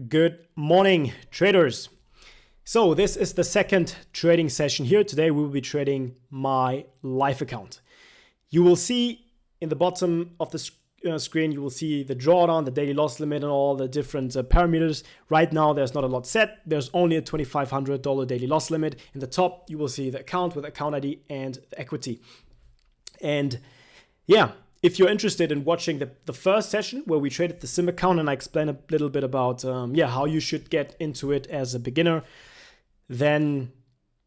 Good morning, traders. So this is the second trading session here. Today we will be trading my live account. You will see in the bottom of the screen, you will see the drawdown, the daily loss limit, and all the different parameters. Right now, there's not a lot set. There's only a $2,500 daily loss limit. In the top, you will see the account with account ID and the equity. And yeah, if you're interested in watching the first session where we traded the sim account and I explain a little bit about how you should get into it as a beginner, then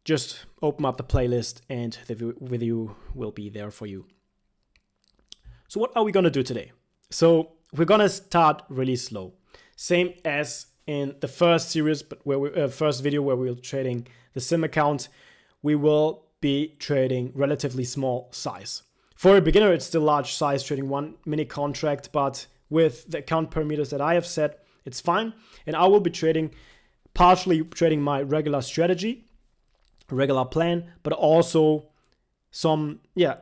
just open up the playlist and the video will be there for you. So what are we going to do today? So we're going to start really slow. Same as in the first series, but first video where we were trading the sim account, we will be trading relatively small size. For a beginner, it's still large size, trading one mini contract, but with the account parameters that I have set, it's fine. And I will be partially trading my regular strategy, regular plan, but also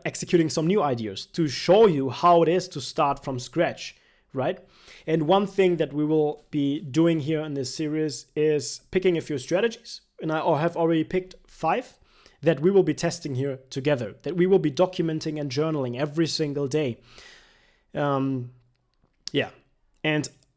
executing some new ideas to show you how it is to start from scratch, right? And one thing that we will be doing here in this series is picking a few strategies. And I have already picked 5. That we will be testing here together, that we will be documenting and journaling every single day. And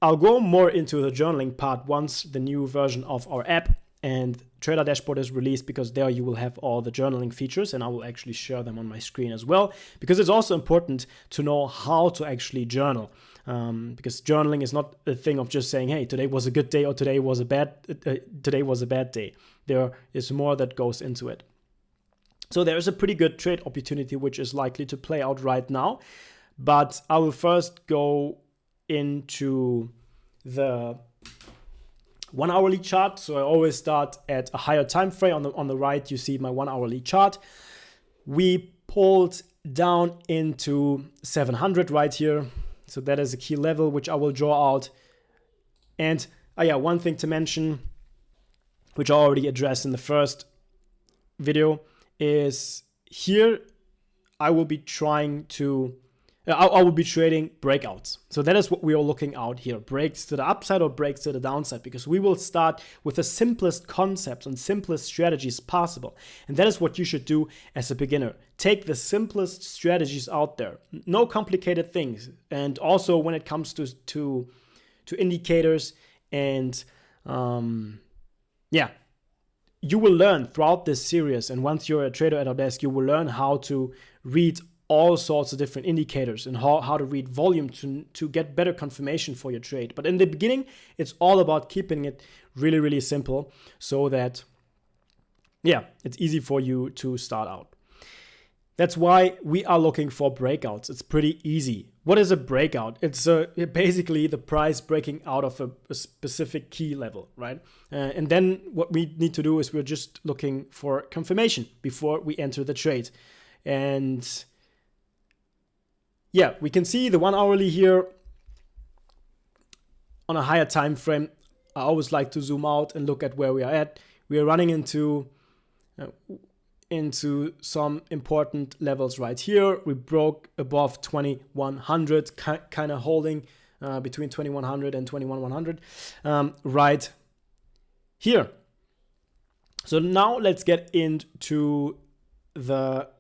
I'll go more into the journaling part once the new version of our app and Trader Dashboard is released, because there you will have all the journaling features and I will actually share them on my screen as well, because it's also important to know how to actually journal. Because journaling is not a thing of just saying, hey, today was a good day or today was a bad day. There is more that goes into it. So there is a pretty good trade opportunity which is likely to play out right now. But I will first go into the 1 hourly chart. So I always start at a higher time frame. On the right, you see my 1 hourly chart. We pulled down into 700 right here. So that is a key level which I will draw out. And one thing to mention, which I already addressed in the first video, is here I will be trading breakouts. So that is what we are looking out here, breaks to the upside or breaks to the downside, because we will start with the simplest concepts and simplest strategies possible. And that is what you should do as a beginner. Take the simplest strategies out there, no complicated things. And also when it comes to indicators and you will learn throughout this series, and once you're a trader at our desk, you will learn how to read all sorts of different indicators and how to read volume to get better confirmation for your trade. But in the beginning, it's all about keeping it really, really simple so that, it's easy for you to start out. That's why we are looking for breakouts. It's pretty easy. What is a breakout? It's basically the price breaking out of a specific key level, right? And then what we need to do is we're just looking for confirmation before we enter the trade. And we can see the 1 hourly here on a higher time frame. I always like to zoom out and look at where we are at. We are running into some important levels right here. We broke above 2100, kind of holding between 2100 and 21100 right here. So now let's get into the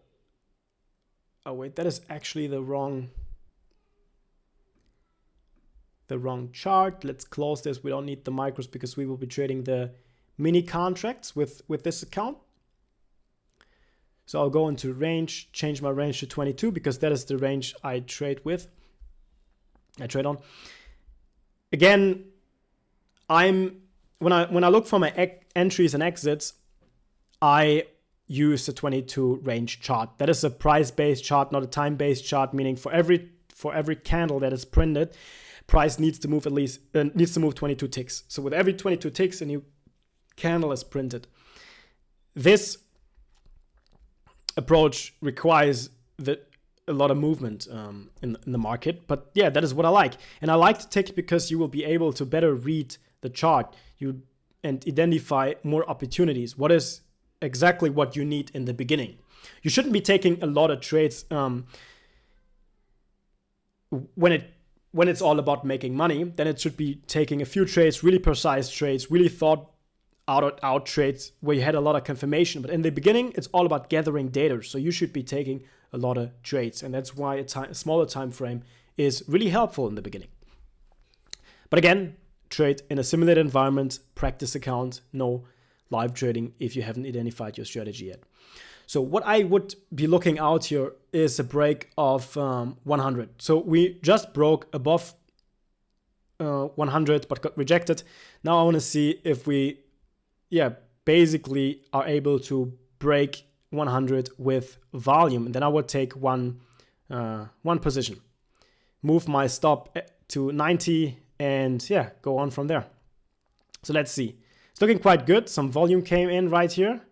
that is actually the wrong chart. Let's close this. We don't need the micros because we will be trading the mini contracts with this account. So I'll go into range, change my range to 22 because that is the range I trade on. Again, when I look for my entries and exits, I use the 22 range chart. That is a price-based chart, not a time-based chart, meaning for every candle that is printed, price needs to move 22 ticks. So with every 22 ticks, a new candle is printed. This approach requires a lot of movement in the market, but that is what I like. And I like to take it because you will be able to better read the chart and identify more opportunities. What is exactly what you need in the beginning? You shouldn't be taking a lot of trades when it when it's all about making money, then it should be taking a few trades, really precise trades, really thought out trades where you had a lot of confirmation. But in the beginning, it's all about gathering data. So you should be taking a lot of trades. And that's why a smaller time frame is really helpful in the beginning. But again, trade in a simulated environment, practice account, no live trading if you haven't identified your strategy yet. So what I would be looking out here is a break of 100. So we just broke above 100 but got rejected. Now I want to see if we basically are able to break 100 with volume, and then I would take one position, move my stop to 90, and go on from there. So let's see. It's looking quite good. Some volume came in right here,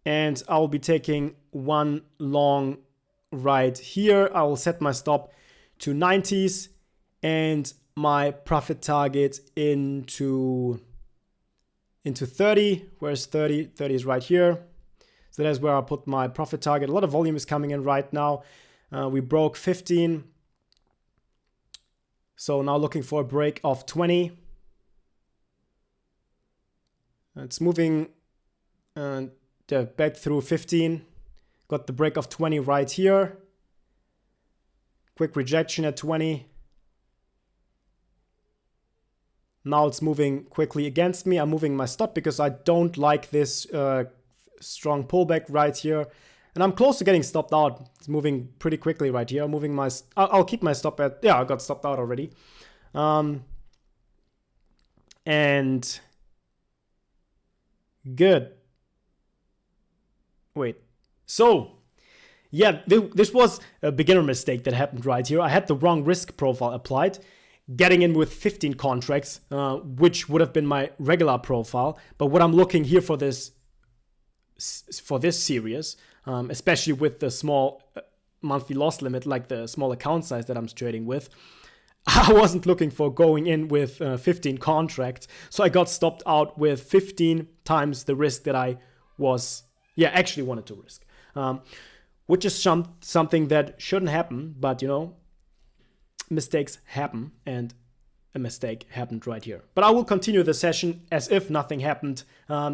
and I'll be taking one long right here. I will set my stop to 90s and my profit target into 30. Where's 30? 30 is right here. So that's where I'll put my profit target. A lot of volume is coming in right now. We broke 15. So now looking for a break of 20. It's moving back through 15. Got the break of 20 right here. Quick rejection at 20. Now it's moving quickly against me. I'm moving my stop because I don't like this strong pullback right here. And I'm close to getting stopped out. It's moving pretty quickly right here. I'm moving my... I'll keep my stop at... I got stopped out already. And... Good. Wait. So... this was a beginner mistake that happened right here. I had the wrong risk profile applied, getting in with 15 contracts, which would have been my regular profile. But what I'm looking here for this series, especially with the small monthly loss limit, like the small account size that I'm trading with, I wasn't looking for going in with 15 contracts. So I got stopped out with 15 times the risk that I was, actually wanted to risk. Which is something that shouldn't happen, but mistakes happen, and a mistake happened right here. But I will continue the session as if nothing happened,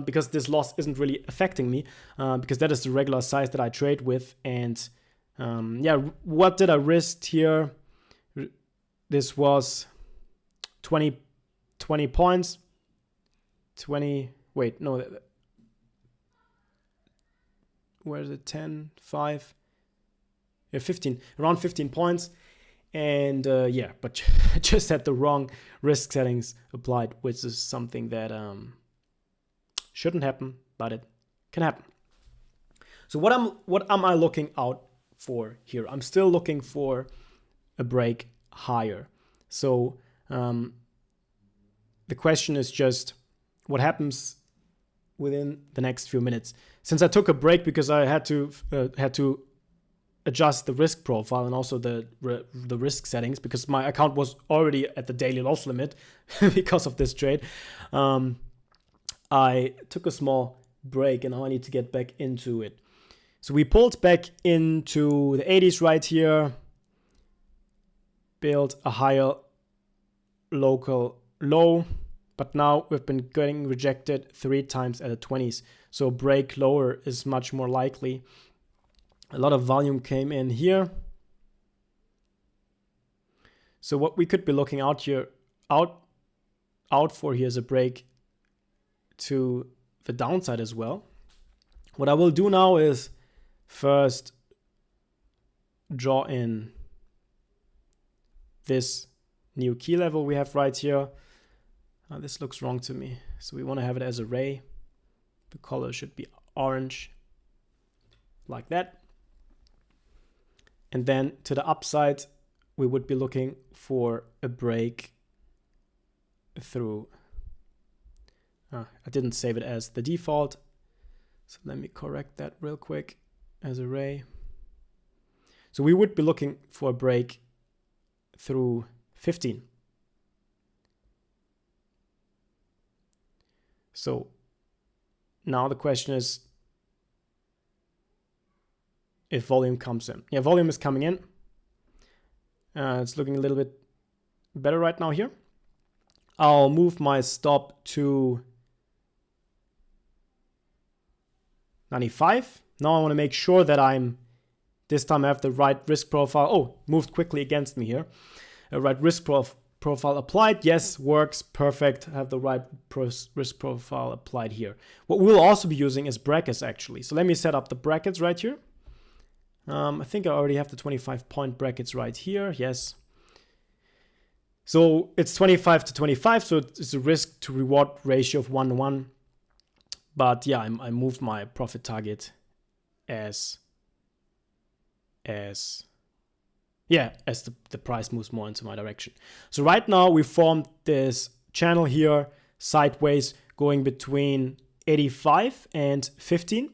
because this loss isn't really affecting me, because that is the regular size that I trade with. And what did I risk here? This was 20 points. 20, wait, no. Where is it? 10, 5, 15, around 15 points. And but just had the wrong risk settings applied, which is something that shouldn't happen, but it can happen. So what am I looking out for here? I'm still looking for a break higher. So the question is just what happens within the next few minutes. Since I took a break because I had to adjust the risk profile and also the risk settings, because my account was already at the daily loss limit because of this trade. I took a small break and now I need to get back into it. So we pulled back into the 80s right here, built a higher local low, but now we've been getting rejected 3 times at the 20s. So break lower is much more likely. A lot of volume came in here. So what we could be looking out for here is a break to the downside as well. What I will do now is first draw in this new key level we have right here. This looks wrong to me. So we want to have it as a ray. The color should be orange, like that. And then to the upside, we would be looking for a break through. I didn't save it as the default. So let me correct that real quick as a ray. So we would be looking for a break through 15. So now the question is if volume comes in. Volume is coming in. It's looking a little bit better right now here. I'll move my stop to 95. Now I want to make sure that this time I have the right risk profile. Oh, moved quickly against me here. A right risk profile applied. Yes, works, perfect. I have the right risk profile applied here. What we'll also be using is brackets actually. So let me set up the brackets right here. I think I already have the 25-point brackets right here. Yes. So it's 25 to 25. So it's a risk to reward ratio of 1:1. But yeah, I moved my profit target as the price moves more into my direction. So right now we formed this channel here sideways going between 85 and 15.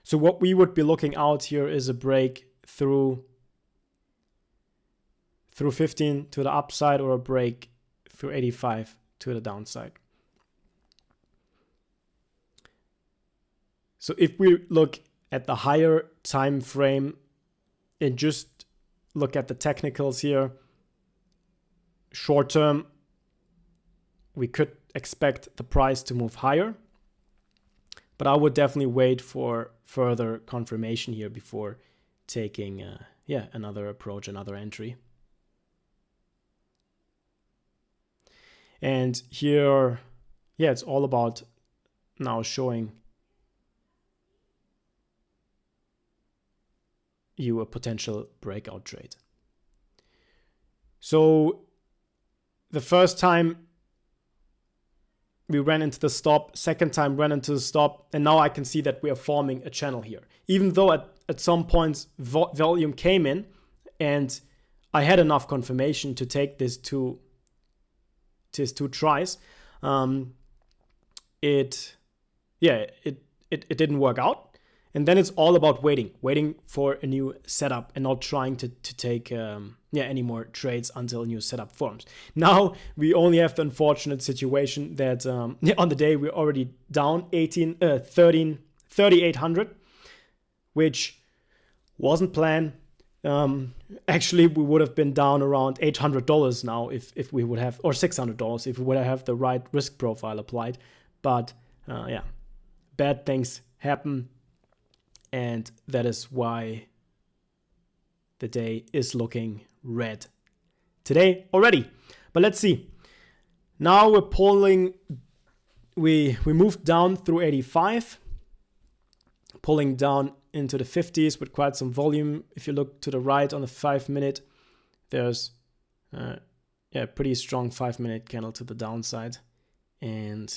So what we would be looking out here is a break through 15 to the upside, or a break through 85 to the downside. So if we look at the higher time frame and just look at the technicals here, short term, we could expect the price to move higher. But I would definitely wait for further confirmation here before taking another approach, another entry. And here, it's all about now showing you a potential breakout trade. So the first time we ran into the stop, second time ran into the stop, and now I can see that we are forming a channel here. Even though at some points volume came in and I had enough confirmation to take these two tries, it didn't work out. And then it's all about waiting for a new setup and not trying to take any more trades until a new setup forms. Now we only have the unfortunate situation that on the day we're already down 3,800, which wasn't planned. Actually, we would have been down around $800 now if we would have, or $600 if we would have the right risk profile applied. But bad things happen. And that is why the day is looking red today already. But let's see. Now we're pulling, we moved down through 85, pulling down into the 50s with quite some volume. If you look to the right on the 5-minute, there's a pretty strong 5-minute candle to the downside. And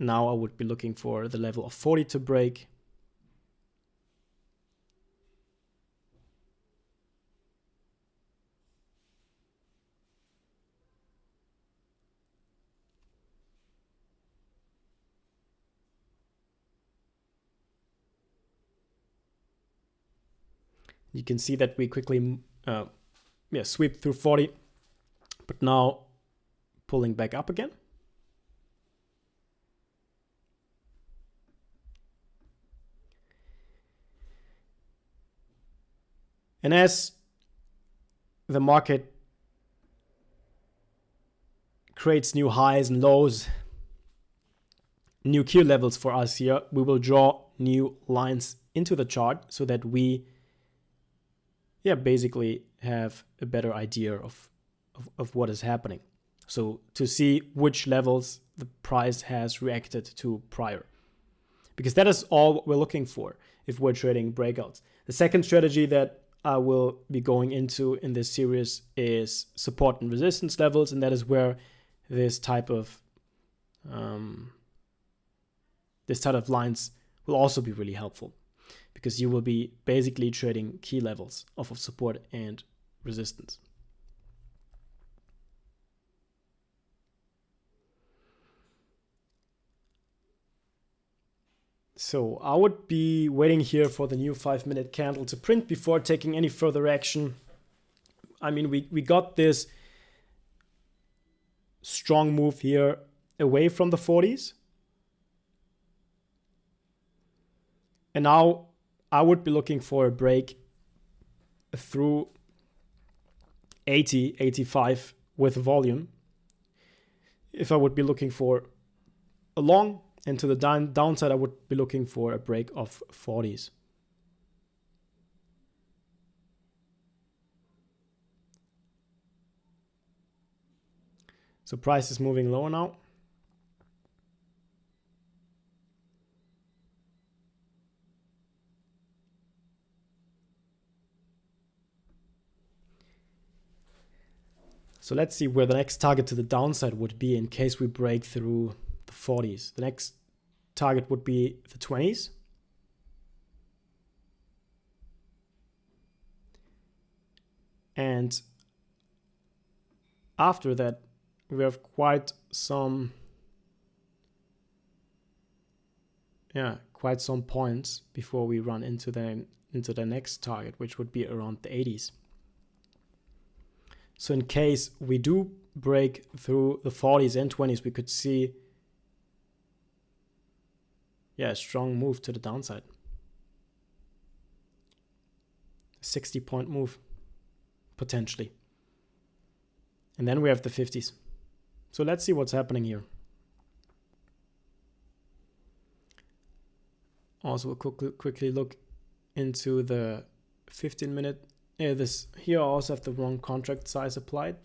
now I would be looking for the level of 40 to break. You can see that we quickly sweep through 40, but now pulling back up again. And as the market creates new highs and lows, new key levels for us here, we will draw new lines into the chart so that we basically have a better idea of what is happening. So to see which levels the price has reacted to prior. Because that is all what we're looking for if we're trading breakouts. The second strategy that I will be going into in this series is support and resistance levels, and that is where this type of lines will also be really helpful, because you will be basically trading key levels off of support and resistance. So I would be waiting here for the new 5-minute candle to print before taking any further action. I mean, we got this strong move here away from the 40s. And now I would be looking for a break through 80, 85 with volume, if I would be looking for a long, and to the downside, I would be looking for a break of 40s. So price is moving lower now. So let's see where the next target to the downside would be in case we break through the 40s. The next target would be the 20s. And after that, we have quite some points before we run into the next target, which would be around the 80s. So in case we do break through the 40s and 20s, we could see a strong move to the downside. 60-point move, potentially. And then we have the 50s. So let's see what's happening here. Also, we'll quickly look into the 15-minute. This here I also have the wrong contract size applied.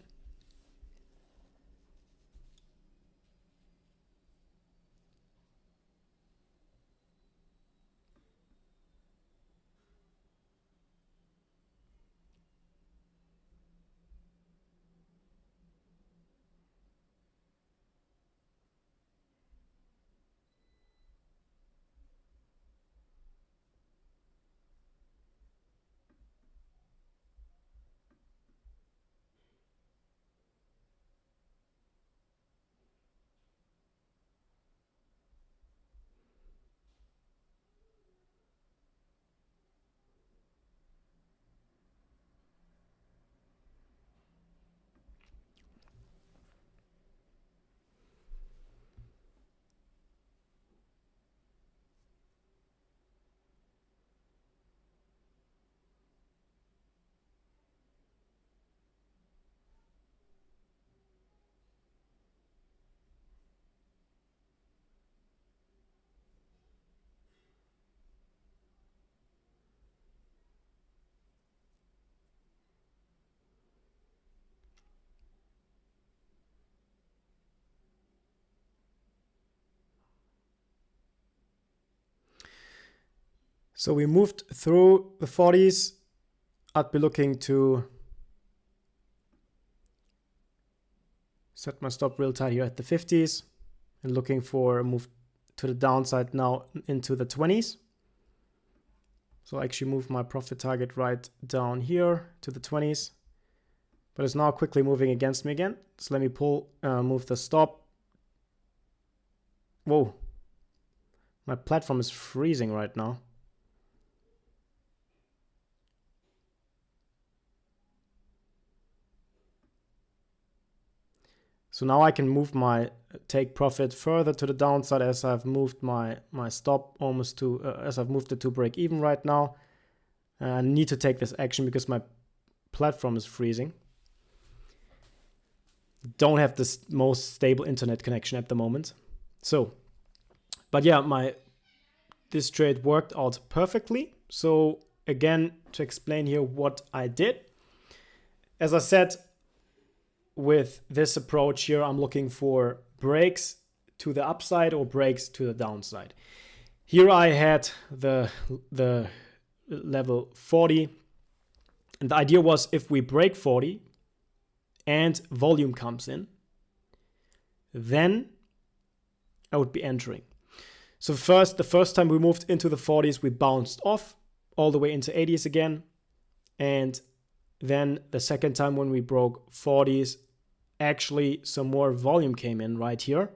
So we moved through the 40s. I'd be looking to set my stop real tight here at the 50s and looking for a move to the downside now into the 20s. So I actually moved my profit target right down here to the 20s, but it's now quickly moving against me again. So let me move the stop. Whoa, my platform is freezing right now. So now I can move my take profit further to the downside as I've moved my stop almost to, as I've moved it to break even right now. I need to take this action because my platform is freezing. Don't have the most stable internet connection at the moment. So, but yeah, this trade worked out perfectly. So again, to explain here what I did. As I said, with this approach here, I'm looking for breaks to the upside or breaks to the downside. Here I had the level 40. And the idea was if we break 40 and volume comes in, then I would be entering. So the first time we moved into the 40s, we bounced off all the way into 80s again. And then the second time when we broke 40s, actually some more volume came in right here.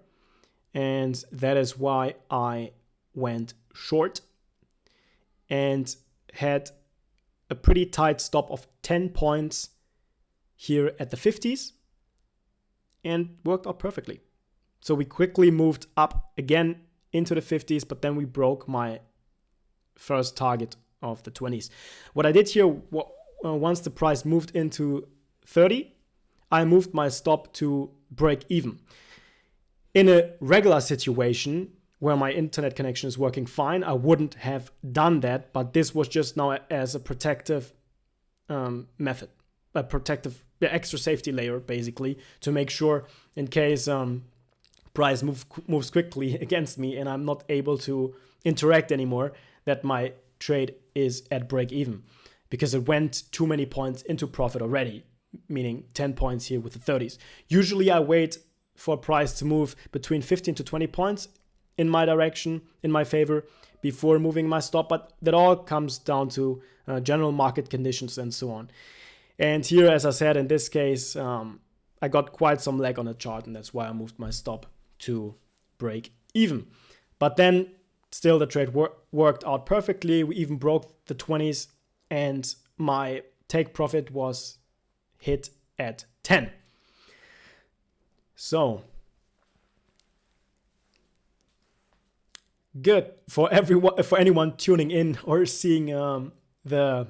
And that is why I went short and had a pretty tight stop of 10 points here at the 50s and worked out perfectly. So we quickly moved up again into the 50s, but then we broke my first target of the 20s. What I did here once the price moved into 30, I moved my stop to break even. In a regular situation where my internet connection is working fine, I wouldn't have done that, but this was just now as a protective method, a protective extra safety layer, basically, to make sure in case price moves quickly against me and I'm not able to interact anymore, that my trade is at break even, because it went too many points into profit already, meaning 10 points here with the 30s. Usually I wait for price to move between 15 to 20 points in my direction, in my favor, before moving my stop, but that all comes down to general market conditions and so on. And here, as I said, in this case, I got quite some lag on the chart, and that's why I moved my stop to break even. But then still the trade worked out perfectly. We even broke the 20s, and my take profit was hit at 10. So good for everyone, for anyone tuning in or seeing the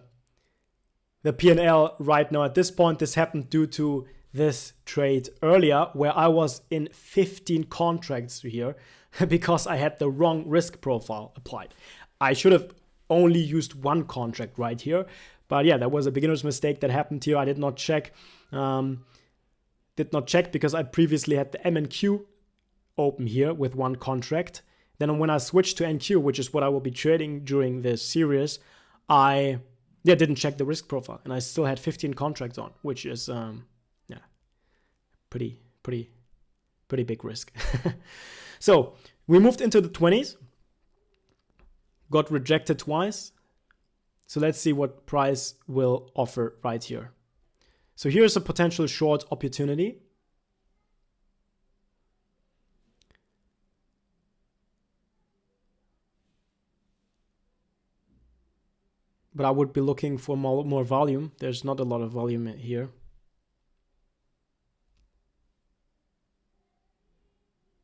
P&L right now. At this point, this happened due to this trade earlier where I was in 15 contracts here because I had the wrong risk profile applied. I should have only used one contract right here, but yeah, that was a beginner's mistake that happened here. I did not check because I previously had the MNQ open here with one contract. Then when I switched to NQ, which is what I will be trading during this series, I didn't check the risk profile, and I still had 15 contracts on, which is pretty big risk. So we moved into the 20s, got rejected twice. So let's see what price will offer right here. So here's a potential short opportunity. But I would be looking for more volume. There's not a lot of volume here.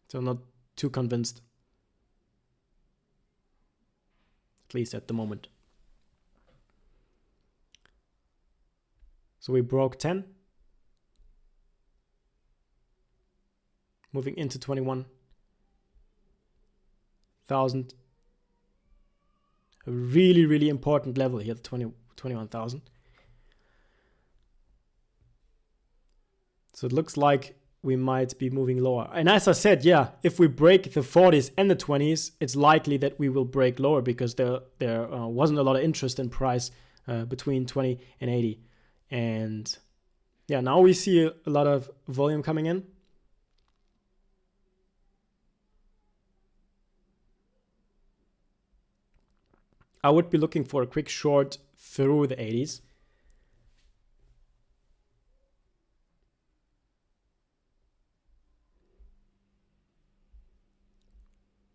So I'm not too convinced. At least at the moment. So we broke 10. Moving into 21,000. A really, really important level here, 21,000. So it looks like we might be moving lower. And as I said, yeah, if we break the 40s and the 20s, it's likely that we will break lower because there wasn't a lot of interest in price between 20 and 80. And yeah, now we see a lot of volume coming in. I would be looking for a quick short through the 80s.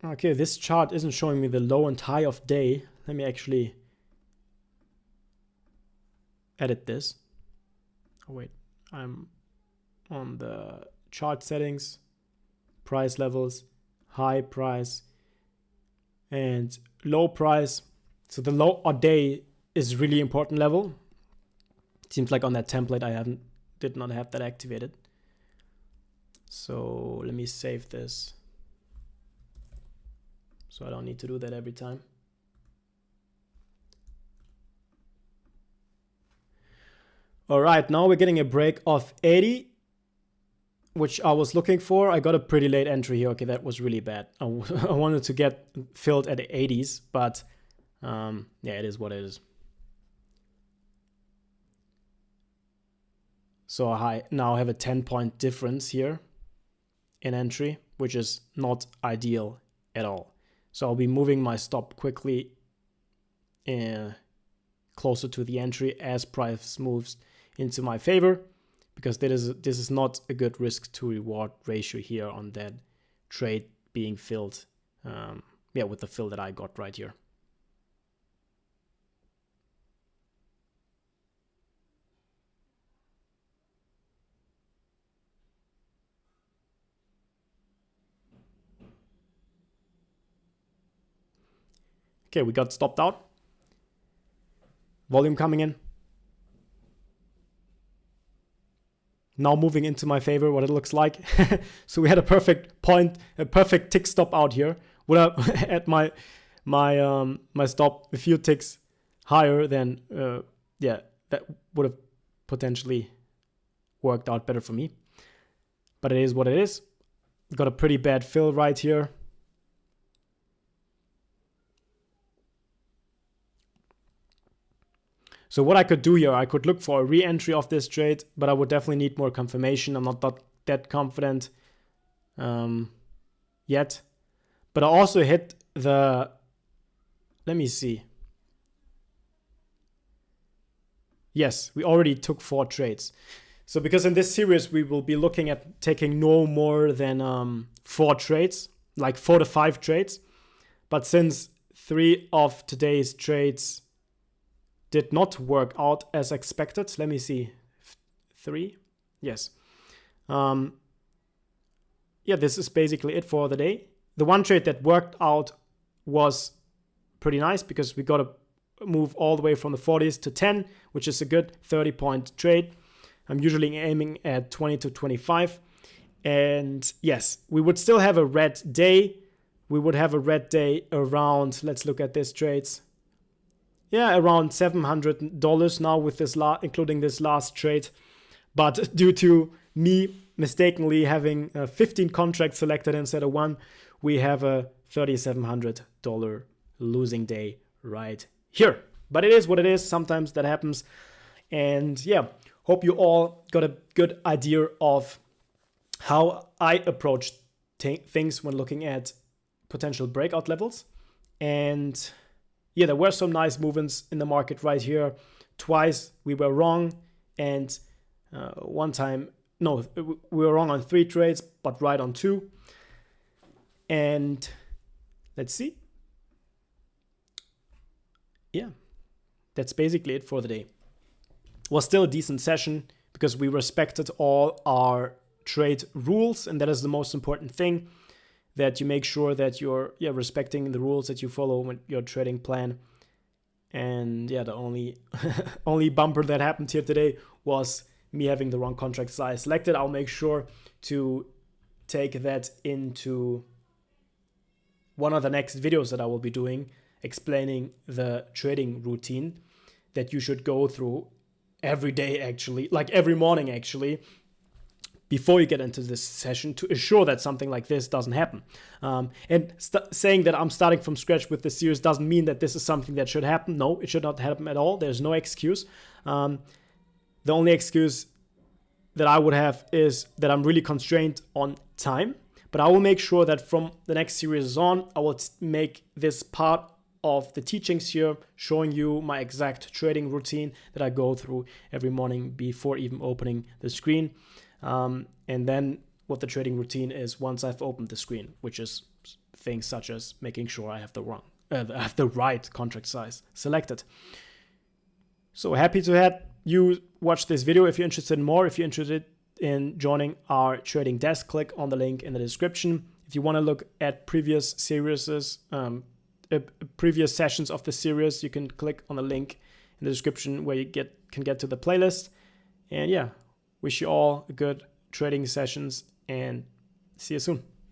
Okay, this chart isn't showing me the low and high of day. Let me actually edit this. Oh wait, I'm on the chart settings, price levels, high price, and low price. So the low or day is really important level. It seems like on that template I did not have that activated. So let me save this, so I don't need to do that every time. All right, now we're getting a break of 80, which I was looking for. I got a pretty late entry here. Okay, that was really bad. I wanted to get filled at the 80s, but yeah, it is what it is. So I now have a 10-point difference here in entry, which is not ideal at all. So I'll be moving my stop quickly closer to the entry as price moves into my favor, because this is not a good risk to reward ratio here on that trade being filled. Yeah, with the fill that I got right here. Okay, we got stopped out. Volume coming in. now moving into my favor, what it looks like. So we had a perfect point, a perfect tick stop out here. Would have at my stop a few ticks higher, then that would have potentially worked out better for me. But it is what it is. Got a pretty bad fill right here. So what I could do here, I could look for a re-entry of this trade, but I would definitely need more confirmation. I'm not that confident yet. But I also hit the, let me see. Yes, we already took 4 trades. So because in this series, we will be looking at taking no more than 4 trades, like 4 to 5 trades. But since 3 of today's trades did not work out as expected. Let me see. 3? Yes. This is basically it for the day. The one trade that worked out was pretty nice because we got to move all the way from the 40s to 10, which is a good 30-point trade. I'm usually aiming at 20 to 25. And yes, we would still have a red day. We would have a red day around, let's look at these trades. Yeah, around $700 now with this including this last trade. But due to me mistakenly having 15 contracts selected instead of 1, we have a $3,700 losing day right here. But it is what it is. Sometimes that happens. And yeah, hope you all got a good idea of how I approach things when looking at potential breakout levels. And yeah, there were some nice movements in the market right here. Twice we were wrong, and we were wrong on 3 trades, but right on 2. And let's see. Yeah, that's basically it for the day. Was still a decent session because we respected all our trade rules, and that is the most important thing. That you make sure that you're respecting the rules that you follow with your trading plan. And yeah, the only bumper that happened here today was me having the wrong contract size selected. I'll make sure to take that into one of the next videos that I will be doing, explaining the trading routine that you should go through every day, actually, like every morning actually, before you get into this session, to assure that something like this doesn't happen. And saying that I'm starting from scratch with this series doesn't mean that this is something that should happen. No, it should not happen at all. There's no excuse. The only excuse that I would have is that I'm really constrained on time. But I will make sure that from the next series on, I will make this part of the teachings here, showing you my exact trading routine that I go through every morning before even opening the screen. And then what the trading routine is once I've opened the screen, which is things such as making sure I have the right contract size selected. So happy to have you watch this video. If you're interested in more, if you're interested in joining our trading desk, click on the link in the description. If you want to look at previous previous sessions of the series, you can click on the link in the description where you can get to the playlist. And yeah, wish you all good trading sessions and see you soon.